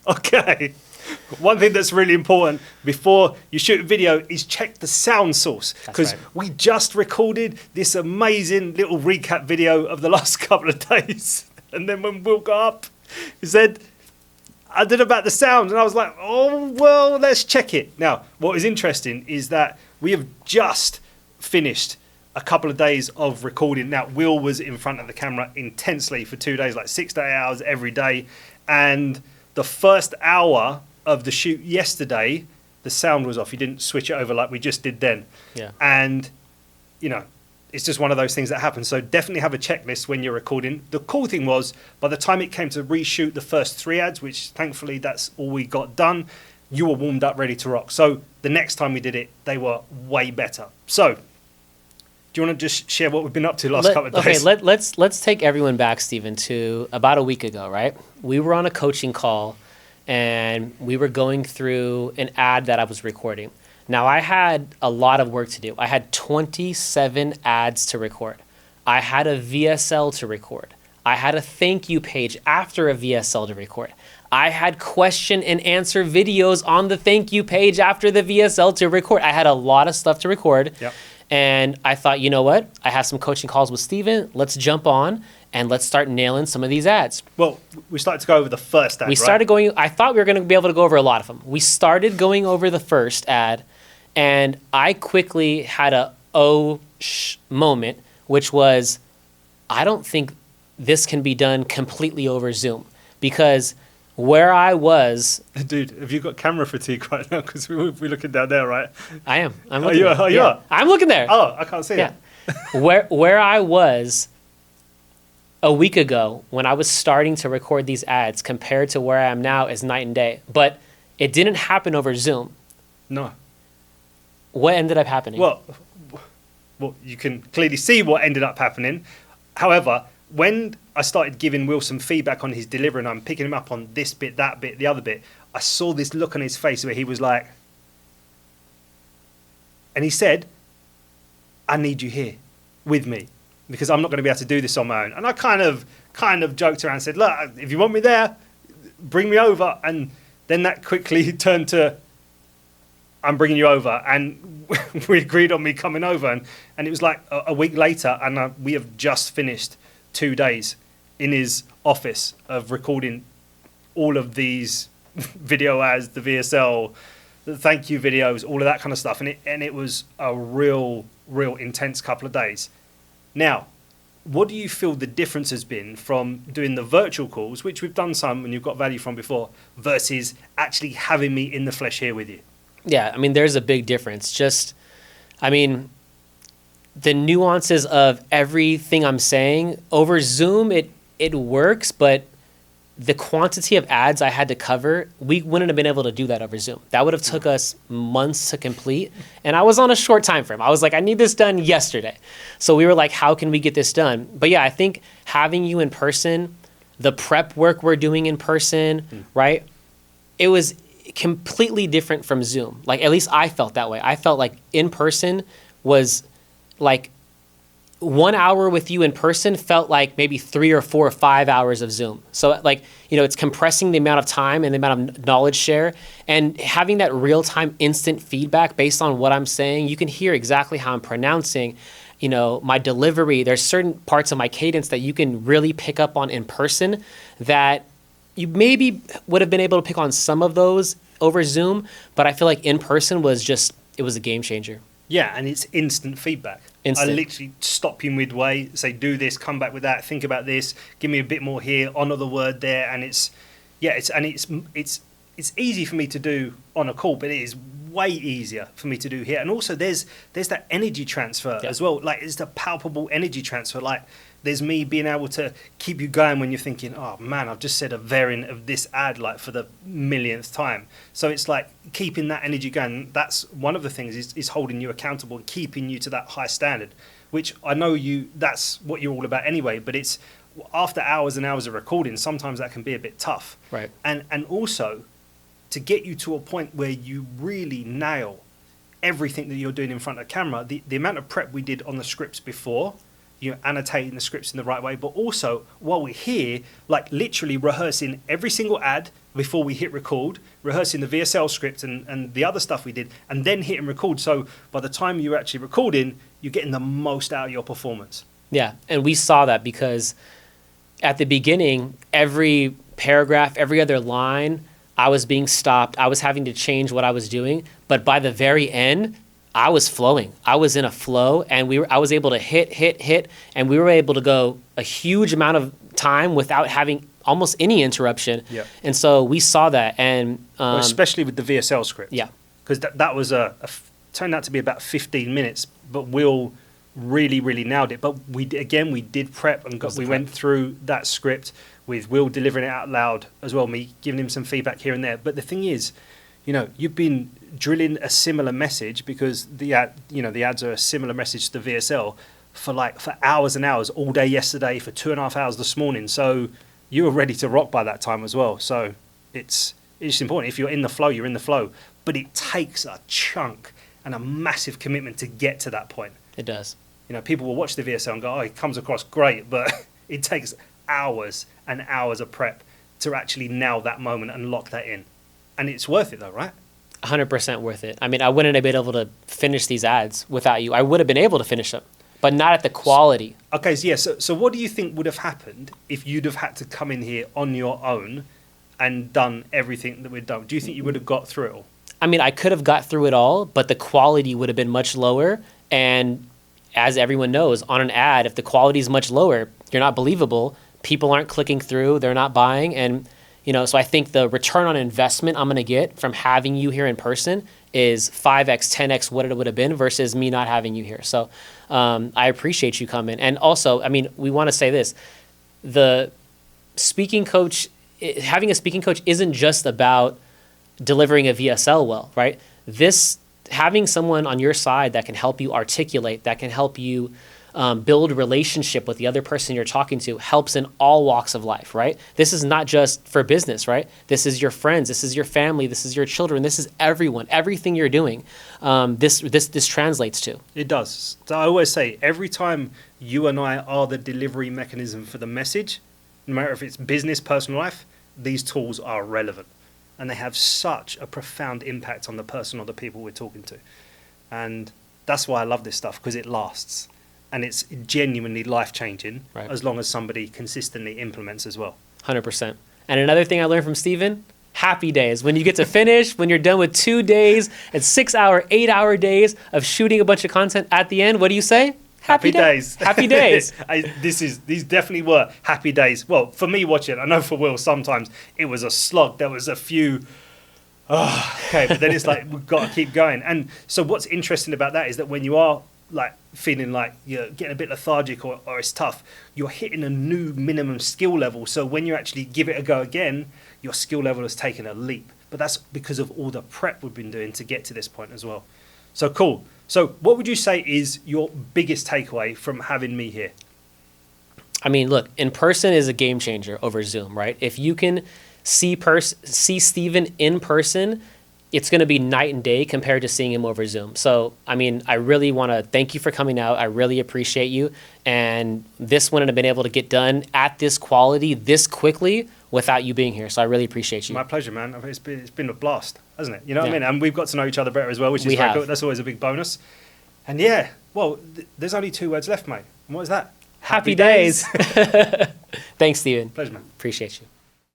Okay. One thing that's really important before you shoot a video is check the sound source, because we just recorded this amazing little recap video of the last couple of days. And then when Will got up, he said, I did about the sound. And I was like, oh, well, let's check it. Now, what is interesting is that we have just finished a couple of days of recording. Now, Will was in front of the camera intensely for 2 days, like 6 to 8 hours every day. And the first hour of the shoot yesterday, the sound was off. You didn't switch it over like we just did then. Yeah. And, you know, it's just one of those things that happen. So definitely have a checklist when you're recording. The cool thing was, by the time it came to reshoot the first 3 ads, which thankfully that's all we got done, you were warmed up, ready to rock. So the next time we did it, they were way better. So do you want to just share what we've been up to the last couple of days? Okay, let's take everyone back, Stephen, to about a week ago, right? We were on a coaching call, and we were going through an ad that I was recording. Now, I had a lot of work to do. I had 27 ads to record. I had a VSL to record. I had a thank you page after a VSL to record. I had question and answer videos on the thank you page after the VSL to record. I had a lot of stuff to record. Yep. And I thought, you know what? I have some coaching calls with Steven. Let's jump on and let's start nailing some of these ads. Well, we started to go over the first ad, I thought we were going to be able to go over a lot of them. We started going over the first ad, and I quickly had a moment, which was, I don't think this can be done completely over Zoom, because where I was... Dude, have you got camera fatigue right now? Because we're looking down there, right? I am. I'm Are looking you? there. Are you? Yeah. I'm looking there. Oh, I can't see it. Where I was a week ago when I was starting to record these ads compared to where I am now is night and day. But it didn't happen over Zoom. No. What ended up happening? Well, you can clearly see what ended up happening. However, when I started giving Will some feedback on his delivery and I'm picking him up on this bit, that bit, the other bit, I saw this look on his face where he was like, and he said, I need you here with me because I'm not going to be able to do this on my own. And I kind of joked around and said, look, if you want me there, bring me over. And then that quickly turned to, I'm bringing you over. And we agreed on me coming over. And it was like a week later, and we have just finished 2 days in his office of recording all of these video ads, the VSL, the thank you videos, all of that kind of stuff. And it was a real intense couple of days. Now, what do you feel the difference has been from doing the virtual calls, which we've done some and you've got value from before, versus actually having me in the flesh here with you? Yeah, I mean, there's a big difference. The nuances of everything I'm saying over Zoom, it works, but the quantity of ads I had to cover, we wouldn't have been able to do that over Zoom. That would have took us months to complete. And I was on a short time frame. I was like, I need this done yesterday. So we were like, how can we get this done? But yeah, I think having you in person, the prep work we're doing in person, right? It was completely different from Zoom. Like, at least I felt that way. I felt like in person was like 1 hour with you in person felt like maybe 3 or 4 or 5 hours of Zoom. So like, it's compressing the amount of time and the amount of knowledge share, and having that real-time instant feedback based on what I'm saying. You can hear exactly how I'm pronouncing, my delivery. There's certain parts of my cadence that you can really pick up on in person that you maybe would have been able to pick on some of those over Zoom, but I feel like in person it was a game changer. Yeah, and it's instant feedback. Instant. I literally stop you midway, say, do this, come back with that, think about this, give me a bit more here, honour the word there, and it's easy for me to do on a call, but it is way easier for me to do here. And also there's that energy transfer as well. Like, it's the palpable energy transfer. Like, there's me being able to keep you going when you're thinking, oh man, I've just said a variant of this ad like for the millionth time. So it's like keeping that energy going. That's one of the things is holding you accountable and keeping you to that high standard, which I know that's what you're all about anyway, but it's after hours and hours of recording, sometimes that can be a bit tough. Right. And also to get you to a point where you really nail everything that you're doing in front of the camera, the amount of prep we did on the scripts before annotating the scripts in the right way, but also while we're here, like literally rehearsing every single ad before we hit record, rehearsing the VSL script and the other stuff we did, and then hitting record. So by the time you're actually recording, you're getting the most out of your performance. Yeah, and we saw that because at the beginning, every paragraph, every other line, I was being stopped. I was having to change what I was doing. But by the very end, I was flowing. I was in a flow, and I was able to hit, and we were able to go a huge amount of time without having almost any interruption. Yeah. And so we saw that, and Well, especially with the VSL script. yeah, Because that was turned out to be about 15 minutes, but Will really, really nailed it. But we did prep and we went through that script with Will delivering it out loud as well, me giving him some feedback here and there. But the thing is, you've been drilling a similar message because the ads are a similar message to the VSL for hours and hours all day yesterday, for 2.5 hours this morning. So you were ready to rock by that time as well. So it's important. If you're in the flow, you're in the flow. But it takes a chunk and a massive commitment to get to that point. it does. People will watch the VSL and go, oh, it comes across great, but it takes hours and hours of prep to actually nail that moment and lock that in. And it's worth it though, right? 100% worth it. I mean, I wouldn't have been able to finish these ads without you. I would have been able to finish them, but not at the quality. Okay, so what do you think would have happened if you'd have had to come in here on your own and done everything that we'd done? Do you think you would have got through it all? I mean, I could have got through it all, but the quality would have been much lower. And as everyone knows, on an ad, if the quality is much lower, you're not believable. People aren't clicking through, they're not buying. And, so I think the return on investment I'm going to get from having you here in person is 5x, 10x what it would have been versus me not having you here. So I appreciate you coming. And also, I mean, we want to say this. The speaking coach, having a speaking coach isn't just about delivering a VSL well, right? Having someone on your side that can help you articulate, that can help you build relationship with the other person you're talking to helps in all walks of life, right? This is not just for business, right? This is your friends, this is your family, this is your children, this is everyone, everything you're doing. This translates to. It does. So I always say, every time you and I are the delivery mechanism for the message, no matter if it's business, personal life, these tools are relevant. And they have such a profound impact on the person or the people we're talking to. And that's why I love this stuff, because it lasts. And it's genuinely life-changing, right, as long as somebody consistently implements as well. 100%. And another thing I learned from Steven, happy days. When you get to finish, when you're done with 2 days and 6-hour, 8-hour days of shooting a bunch of content at the end, what do you say? Happy days. Happy days. These definitely were happy days. Well, for me watching, I know for Will sometimes it was a slog. There was a few, okay, but then it's like we've got to keep going. And so what's interesting about that is that when you are like feeling like you're getting a bit lethargic or it's tough, you're hitting a new minimum skill level. So when you actually give it a go again, your skill level has taken a leap. But that's because of all the prep we've been doing to get to this point as well. So cool. So what would you say is your biggest takeaway from having me here? I mean, look, in person is a game changer over Zoom, right? If you can see Steven in person, it's going to be night and day compared to seeing him over Zoom. So, I mean, I really want to thank you for coming out. I really appreciate you. And this wouldn't have been able to get done at this quality this quickly without you being here. So I really appreciate you. My pleasure, man. It's been a blast, hasn't it? You know what I mean? And we've got to know each other better as well, which is very cool. That's always a big bonus. And yeah, well, there's only 2 words left, mate. And what is that? Happy days. Thanks, Steven. Pleasure, man. Appreciate you.